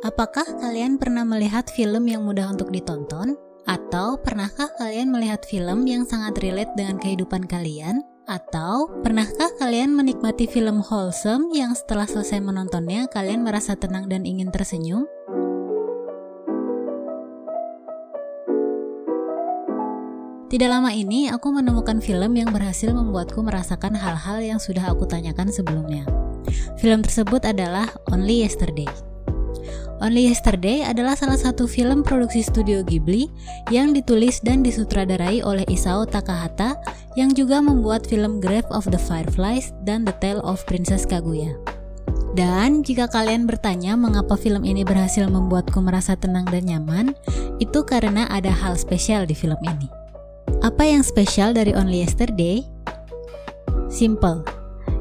Apakah kalian pernah melihat film yang mudah untuk ditonton? Atau pernahkah kalian melihat film yang sangat relate dengan kehidupan kalian? Atau pernahkah kalian menikmati film wholesome yang setelah selesai menontonnya kalian merasa tenang dan ingin tersenyum? Tidak lama ini aku menemukan film yang berhasil membuatku merasakan hal-hal yang sudah aku tanyakan sebelumnya. Film tersebut adalah Only Yesterday. Only Yesterday adalah salah satu film produksi studio Ghibli yang ditulis dan disutradarai oleh Isao Takahata yang juga membuat film Grave of the Fireflies dan The Tale of Princess Kaguya. Dan jika kalian bertanya mengapa film ini berhasil membuatku merasa tenang dan nyaman, itu karena ada hal spesial di film ini. Apa yang spesial dari Only Yesterday? Simple.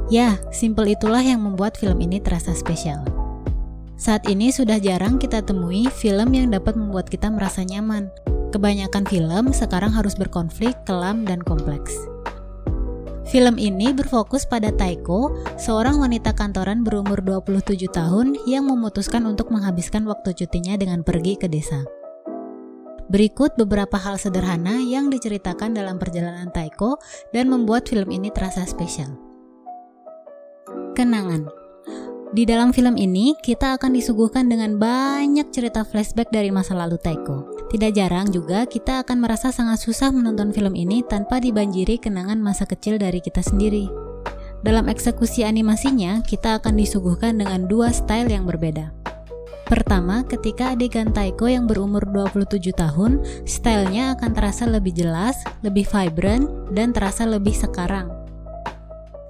Ya, simple itulah yang membuat film ini terasa spesial. Saat ini sudah jarang kita temui film yang dapat membuat kita merasa nyaman. Kebanyakan film sekarang harus berkonflik, kelam, dan kompleks. Film ini berfokus pada Taiko, seorang wanita kantoran berumur 27 tahun yang memutuskan untuk menghabiskan waktu cutinya dengan pergi ke desa. Berikut beberapa hal sederhana yang diceritakan dalam perjalanan Taiko dan membuat film ini terasa spesial. Kenangan. Di dalam film ini, kita akan disuguhkan dengan banyak cerita flashback dari masa lalu Taiko. Tidak jarang juga kita akan merasa sangat susah menonton film ini tanpa dibanjiri kenangan masa kecil dari kita sendiri. Dalam eksekusi animasinya, kita akan disuguhkan dengan dua style yang berbeda. Pertama, ketika adegan Taiko yang berumur 27 tahun, stylenya akan terasa lebih jelas, lebih vibrant, dan terasa lebih sekarang.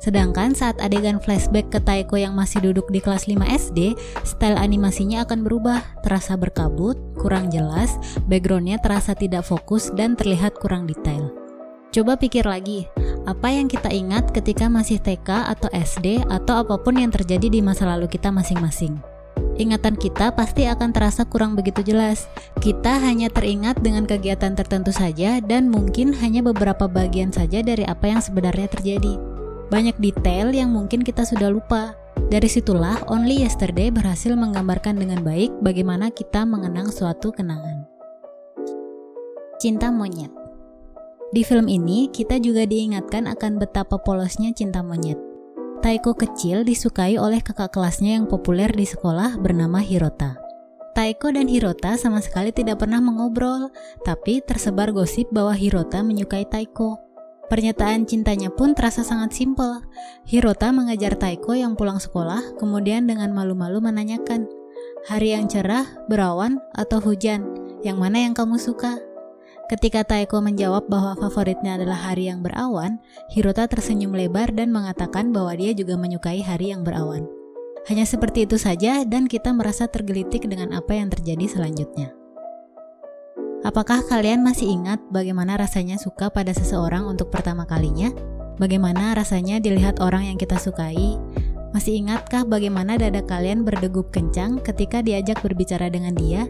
Sedangkan saat adegan flashback ke Taiko yang masih duduk di kelas 5 SD, style animasinya akan berubah, terasa berkabut, kurang jelas, backgroundnya terasa tidak fokus dan terlihat kurang detail. Coba pikir lagi, apa yang kita ingat ketika masih TK atau SD atau apapun yang terjadi di masa lalu kita masing-masing? Ingatan kita pasti akan terasa kurang begitu jelas. Kita hanya teringat dengan kegiatan tertentu saja dan mungkin hanya beberapa bagian saja dari apa yang sebenarnya terjadi. Banyak detail yang mungkin kita sudah lupa. Dari situlah Only Yesterday berhasil menggambarkan dengan baik bagaimana kita mengenang suatu kenangan. Cinta monyet. Di film ini, kita juga diingatkan akan betapa polosnya cinta monyet. Taiko kecil disukai oleh kakak kelasnya yang populer di sekolah bernama Hirota. Taiko dan Hirota sama sekali tidak pernah mengobrol, tapi tersebar gosip bahwa Hirota menyukai Taiko. Pernyataan cintanya pun terasa sangat simpel. Hirota mengejar Taiko yang pulang sekolah, kemudian dengan malu-malu menanyakan, "Hari yang cerah, berawan, atau hujan? Yang mana yang kamu suka?" Ketika Taiko menjawab bahwa favoritnya adalah hari yang berawan, Hirota tersenyum lebar dan mengatakan bahwa dia juga menyukai hari yang berawan. Hanya seperti itu saja dan kita merasa tergelitik dengan apa yang terjadi selanjutnya. Apakah kalian masih ingat bagaimana rasanya suka pada seseorang untuk pertama kalinya? Bagaimana rasanya dilihat orang yang kita sukai? Masih ingatkah bagaimana dada kalian berdegup kencang ketika diajak berbicara dengan dia?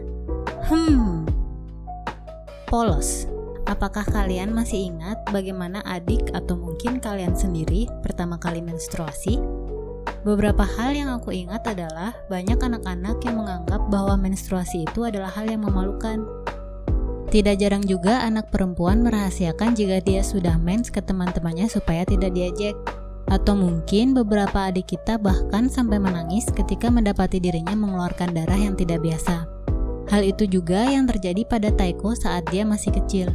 Polos. Apakah kalian masih ingat bagaimana adik atau mungkin kalian sendiri pertama kali menstruasi? Beberapa hal yang aku ingat adalah banyak anak-anak yang menganggap bahwa menstruasi itu adalah hal yang memalukan. Tidak jarang juga anak perempuan merahasiakan jika dia sudah mens ke teman-temannya supaya tidak diejek. Atau mungkin beberapa adik kita bahkan sampai menangis ketika mendapati dirinya mengeluarkan darah yang tidak biasa. Hal itu juga yang terjadi pada Taiko saat dia masih kecil.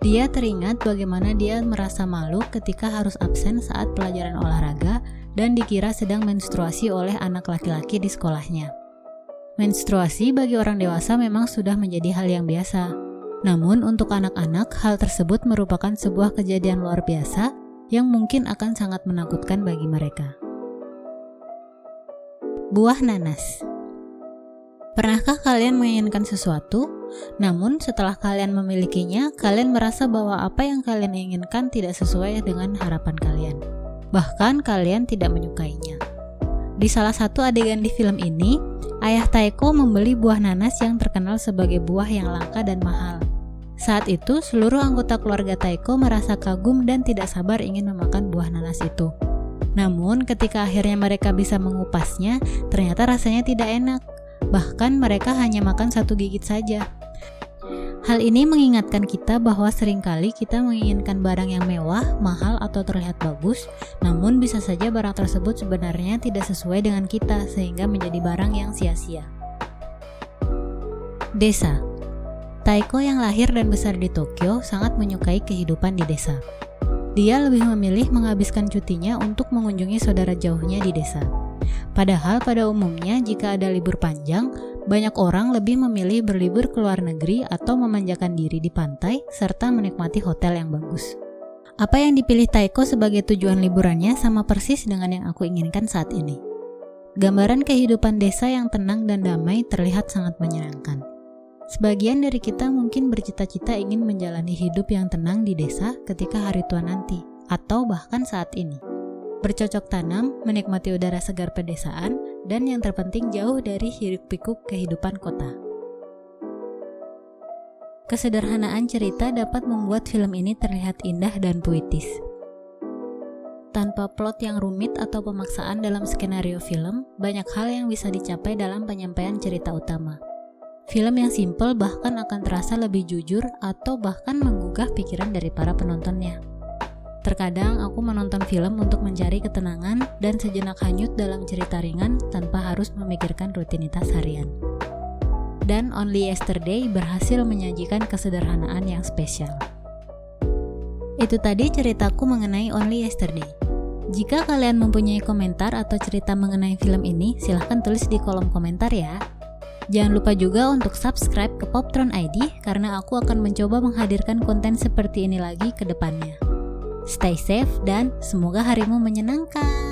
Dia teringat bagaimana dia merasa malu ketika harus absen saat pelajaran olahraga dan dikira sedang menstruasi oleh anak laki-laki di sekolahnya. Menstruasi bagi orang dewasa memang sudah menjadi hal yang biasa. Namun untuk anak-anak, hal tersebut merupakan sebuah kejadian luar biasa yang mungkin akan sangat menakutkan bagi mereka. Buah nanas. Pernahkah kalian menginginkan sesuatu, namun setelah kalian memilikinya, kalian merasa bahwa apa yang kalian inginkan tidak sesuai dengan harapan kalian. Bahkan kalian tidak menyukainya. Di salah satu adegan di film ini, ayah Taiko membeli buah nanas yang terkenal sebagai buah yang langka dan mahal. Saat itu, seluruh anggota keluarga Taiko merasa kagum dan tidak sabar ingin memakan buah nanas itu. Namun, ketika akhirnya mereka bisa mengupasnya, ternyata rasanya tidak enak. Bahkan mereka hanya makan 1 gigit saja. Hal ini mengingatkan kita bahwa seringkali kita menginginkan barang yang mewah, mahal, atau terlihat bagus, namun bisa saja barang tersebut sebenarnya tidak sesuai dengan kita sehingga menjadi barang yang sia-sia. Desa. Taeko yang lahir dan besar di Tokyo sangat menyukai kehidupan di desa. Dia lebih memilih menghabiskan cutinya untuk mengunjungi saudara jauhnya di desa. Padahal pada umumnya jika ada libur panjang, banyak orang lebih memilih berlibur ke luar negeri atau memanjakan diri di pantai serta menikmati hotel yang bagus. Apa yang dipilih Taeko sebagai tujuan liburannya sama persis dengan yang aku inginkan saat ini. Gambaran kehidupan desa yang tenang dan damai terlihat sangat menyenangkan. Sebagian dari kita mungkin bercita-cita ingin menjalani hidup yang tenang di desa ketika hari tua nanti, atau bahkan saat ini. Bercocok tanam, menikmati udara segar pedesaan, dan yang terpenting jauh dari hiruk-pikuk kehidupan kota. Kesederhanaan cerita dapat membuat film ini terlihat indah dan puitis. Tanpa plot yang rumit atau pemaksaan dalam skenario film, banyak hal yang bisa dicapai dalam penyampaian cerita utama. Film yang simpel bahkan akan terasa lebih jujur atau bahkan menggugah pikiran dari para penontonnya. Terkadang aku menonton film untuk mencari ketenangan dan sejenak hanyut dalam cerita ringan tanpa harus memikirkan rutinitas harian. Dan Only Yesterday berhasil menyajikan kesederhanaan yang spesial. Itu tadi ceritaku mengenai Only Yesterday. Jika kalian mempunyai komentar atau cerita mengenai film ini, silahkan tulis di kolom komentar ya. Jangan lupa juga untuk subscribe ke Poptron ID karena aku akan mencoba menghadirkan konten seperti ini lagi ke depannya. Stay safe dan semoga harimu menyenangkan.